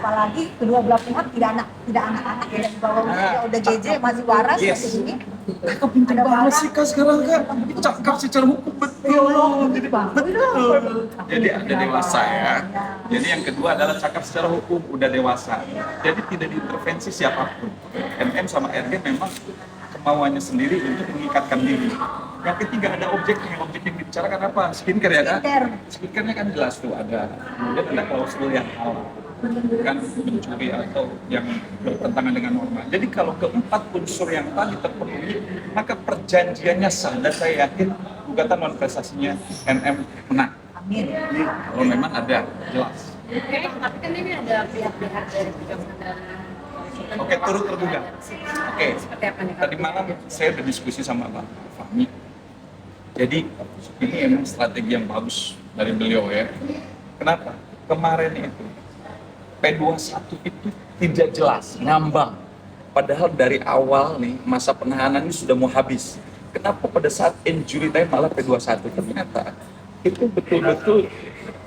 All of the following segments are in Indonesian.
apalagi kedua belah pihak tidak anak-anak ya, di bawah umur, udah JJ masih waras seperti ini. Kakak pintar banget sih Kak sekarang Kak. Cakap secara hukum betul. Jadi ada dewasa ya. Jadi yang kedua adalah cakap secara hukum, udah dewasa. Jadi tidak diintervensi siapapun. MM sama RG memang kemauannya sendiri untuk mengikatkan diri. Yang ketiga ada objeknya. Objek yang dibicarakan apa? Skincare ya Kak? Skincare-nya kan jelas tuh ada. Kemudian ada klausul yang halal, bukan mencuri atau yang bertentangan dengan norma. Jadi kalau keempat unsur yang tadi terpenuhi, maka perjanjiannya sah dan saya yakin gugatan non prestasinya MM menang. Amin. Kalau memang ada, jelas. Oke, tapi kan ini ada pihak-pihak dari pendamping. Oke, turut terduga. Oke, Seperti apa nih? tadi malam saya udah diskusi sama Bang Fahmi. Jadi ini emang strategi yang bagus dari beliau ya. Kenapa? Kemarin itu P21 itu tidak jelas, ngambang. Padahal dari awal nih masa penahanan ini sudah mau habis. Kenapa pada saat injury time malah P21? Ternyata itu betul-betul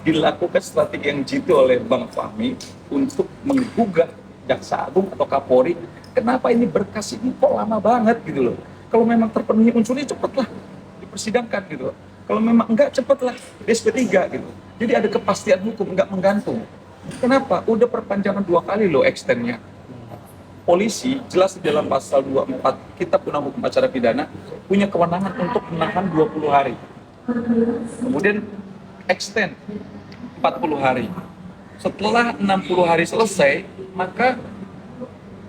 dilakukan strategi yang jitu oleh Bang Fahmi untuk menggugat Jaksa Agung atau Kapolri. Kenapa ini berkas ini kok lama banget gitu loh? Kalau memang terpenuhi unsurnya cepatlah dipersidangkan gitu loh. Kalau memang enggak cepatlah SP3 gitu. Jadi ada kepastian hukum, enggak menggantung. Kenapa? Udah perpanjangan 2 kali loh extendnya. Polisi jelas di dalam pasal 24 Kitab Undang Hukum Acara Pidana punya kewenangan untuk menahan 20 hari. Kemudian extend 40 hari. Setelah 60 hari selesai, maka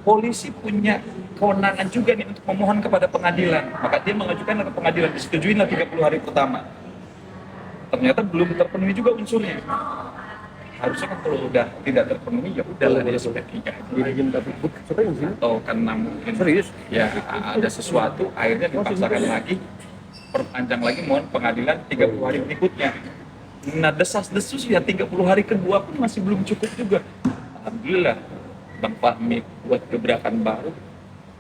polisi punya kewenangan juga nih untuk memohon kepada pengadilan. Maka dia mengajukan ke pengadilan, disetujuilah 30 hari pertama. Ternyata belum terpenuhi juga unsurnya. Harusnya kan kalau udah tidak terpenuhi ya udahlah dia SP3. Dirjen tapi serius sih. Atau karena mungkin Serius? ya ada sesuatu akhirnya dipaksakan lagi, perpanjang lagi mohon pengadilan 30 hari berikutnya. Nah desas-desus ya 30 hari kedua pun masih belum cukup juga. Alhamdulillah Bang Fahmi buat gebrakan baru,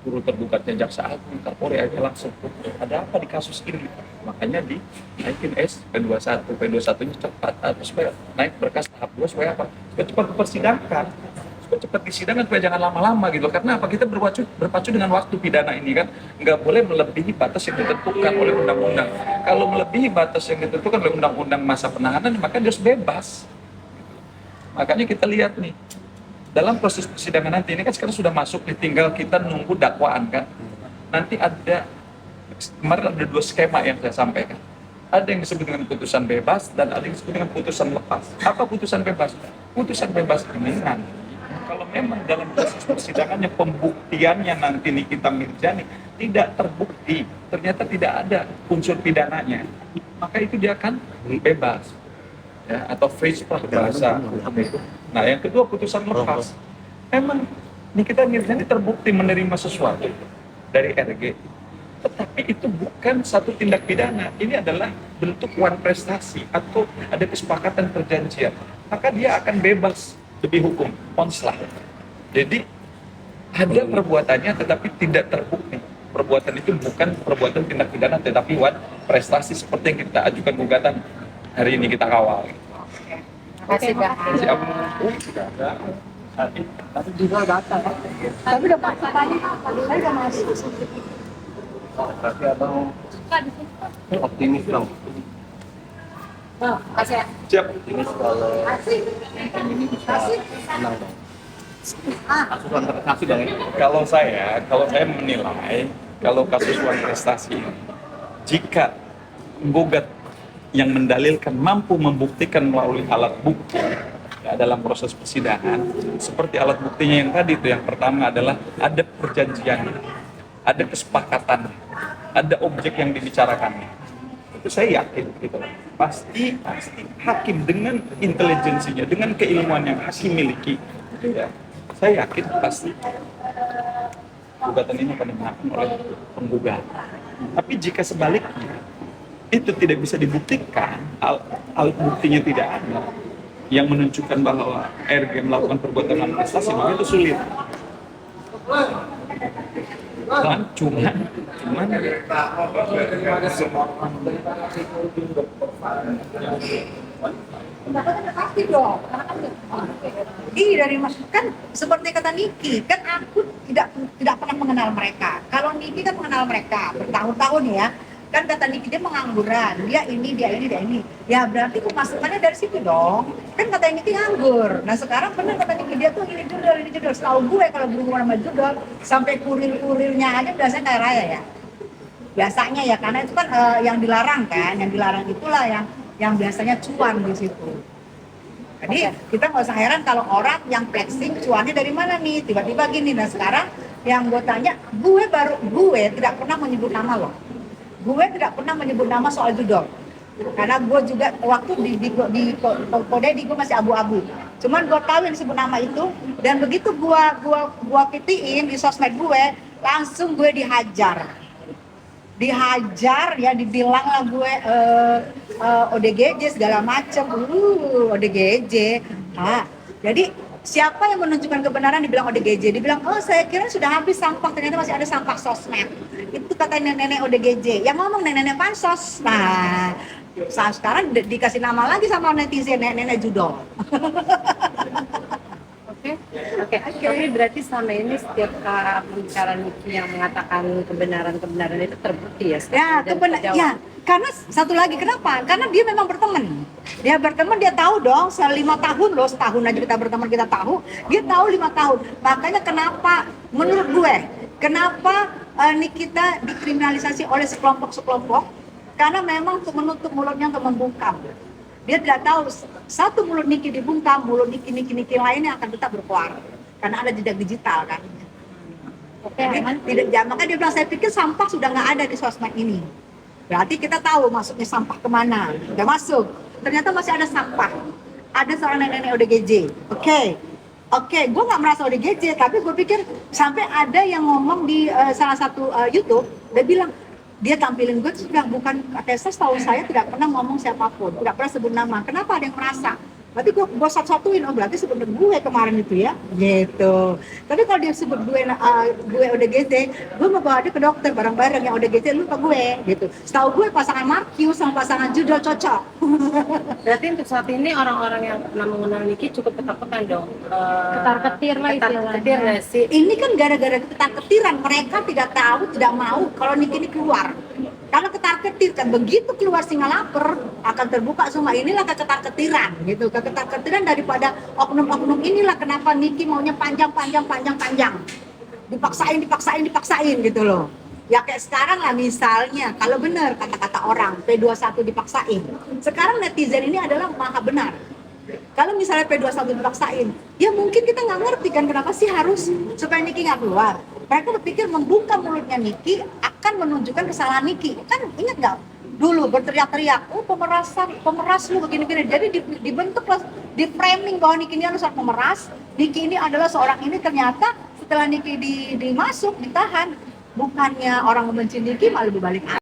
turut tergugatnya Jaksa Agung, Kapolri aja langsung, ada apa di kasus ini? Makanya dinaikin P21, P21-nya cepat, supaya naik berkas tahap 2, supaya apa? Supaya cepat dipersidangkan, supaya cepat disidangkan, supaya jangan lama-lama gitu. Karena apa? Kita berpacu dengan waktu pidana ini kan, nggak boleh melebihi batas yang ditentukan oleh undang-undang. Kalau melebihi batas yang ditentukan oleh undang-undang masa penahanan, maka dia harus bebas. Makanya kita lihat nih, dalam proses persidangan nanti ini kan sekarang sudah masuk, tinggal kita nunggu dakwaan kan. Nanti ada, kemarin ada 2 skema yang saya sampaikan. Ada yang disebut dengan putusan bebas dan ada yang disebut dengan putusan lepas. Apa putusan bebas? Putusan bebas ini nanti kalau memang dalam proses persidangannya pembuktiannya nanti Nikita Mirzani tidak terbukti, ternyata tidak ada unsur pidananya, maka itu dia akan bebas. Ya, atau free splash bahasa hukum itu. Nah, yang kedua putusan lepas. Memang Nikita Mirzani terbukti menerima sesuatu dari RG, tetapi itu bukan satu tindak pidana. Ini adalah bentuk wan prestasi atau ada kesepakatan perjanjian. Maka dia akan bebas demi hukum, onslah. Jadi ada perbuatannya tetapi tidak terbukti. Perbuatan itu bukan perbuatan tindak pidana tetapi wan prestasi seperti yang kita ajukan gugatan hari ini kita kawal. Terima kasih, Pak. Siap. Sudah ada. Tapi juga data. Tapi udah paksa tadi, saya udah masuk. Tapi abang optimis dong. Kasih ya. Siap. Optimis kalau tim ini bisa menang dong. Asuhan terkasih dong ya. Kalau saya menilai kalau kasus wan prestasi ini, jika penggugat yang mendalilkan mampu membuktikan melalui alat bukti ya, dalam proses persidangan, seperti alat buktinya yang tadi itu, yang pertama adalah ada perjanjian, ada kesepakatan, ada objek yang dibicarakan. Itu saya yakin gitu. Pasti hakim dengan intelijensinya, dengan keilmuan yang hakim miliki, ya, saya yakin pasti gugatan ini akan dimenangkan oleh penggugat. Tapi jika sebaliknya itu tidak bisa dibuktikan, alat buktinya tidak ada yang menunjukkan bahwa RG melakukan perbuatan non prestasi, maka itu sulit. Dan cuman Pendapatan udah pasti dong. Karena kan iya dari mas kan seperti kata Niki kan aku tidak pernah mengenal mereka. Kalau Niki kan mengenal mereka bertahun-tahun ya. Kan kata Niki dia pengangguran, dia ini. Ya berarti pemasukannya dari situ dong. Kan kata Niki nganggur. Nah sekarang benar kata Niki dia tuh ini judul. Setahu gue kalau berhubungan sama judul sampai kurir-kurirnya aja biasanya kayak raya ya. Biasanya ya karena itu kan yang dilarang kan, yang dilarang itulah yang biasanya cuan di situ. Jadi kita nggak usah heran kalau orang yang flexing cuannya dari mana nih tiba-tiba gini. Nah sekarang yang gue tanya, gue tidak pernah menyebut nama loh. Gue tidak pernah menyebut nama soal judol. Karena gue juga waktu di Kodedi gue masih abu-abu. Cuman gue tahu yang disebut nama itu dan begitu gue pitiin di sosmed gue, langsung gue dihajar ya, dibilang lah gue ODGJ segala macem, ODGJ. Jadi siapa yang menunjukkan kebenaran dibilang ODGJ, dibilang oh saya kira sudah habis sampah, ternyata masih ada sampah sosmed. Itu kata nenek-nenek ODGJ, yang ngomong nenek-nenek pansos. Nah sekarang dikasih nama lagi sama netizen nenek-nenek judol. Oke. Tapi berarti selama ini setiap pembicaraan Niki yang mengatakan kebenaran itu terbukti ya? Ya, karena satu lagi kenapa? Karena dia memang berteman. Dia tahu dong, 5 tahun loh, setahun aja kita berteman kita tahu. Dia tahu 5 tahun. Makanya kenapa menurut gue, kenapa Nikita dikriminalisasi oleh sekelompok? Karena memang untuk menutup mulutnya untuk membungkam. Dia tidak tahu satu mulut Niki dibungkam, mulut Niki lainnya akan tetap berkuar karena ada jejak digital kan. Makanya dia bilang saya pikir sampah sudah nggak ada di sosmed ini. Berarti kita tahu masuknya sampah kemana, udah masuk. Ternyata masih ada sampah. Ada seorang nenek ODGJ. Oke, gue nggak merasa ODGJ, tapi gue pikir sampai ada yang ngomong di salah satu YouTube, dia bilang dia tampilin gue sudah bukan Tessa, tahu saya tidak pernah ngomong siapapun, tidak pernah sebut nama. Kenapa ada yang merasa? Berarti gue satu-satuin, oh berarti sebut gue kemarin itu ya, gitu. Tapi kalau dia sebut gue ODGJ, gue mau bawa dia ke dokter bareng-bareng yang ODGJ lu ke gue, gitu. Setahu gue pasangan Markius sama pasangan Judol cocok. Berarti untuk saat ini orang-orang yang pernah mengenal Niki cukup ketakutan dong. Ketar-ketir lah istilahnya. Ketar-ketir nggak sih? Ini kan gara-gara ketar-ketiran, mereka tidak tahu, tidak mau kalau Niki ini keluar. Karena ketar-ketir kan, begitu keluar singa lapar akan terbuka semua. Inilah ketar-ketiran gitu, ketar-ketiran daripada oknum-oknum inilah kenapa Niki maunya panjang. Dipaksain gitu loh. Ya kayak sekarang lah misalnya, kalau benar kata-kata orang P21 dipaksain. Sekarang netizen ini adalah maha benar. Kalau misalnya P21 dipaksain, ya mungkin kita nggak ngerti kan kenapa sih harus supaya Niki nggak keluar. Mereka berpikir membuka mulutnya Niki akan menunjukkan kesalahan Niki. Kan ingat nggak? Dulu berteriak-teriak, oh pemeras lu begini-begini. Jadi dibentuk, di framing bahwa Niki ini adalah seorang pemeras. Niki ini adalah seorang ini, ternyata setelah Niki dimasuk, ditahan, bukannya orang membenci Niki malah berbalik.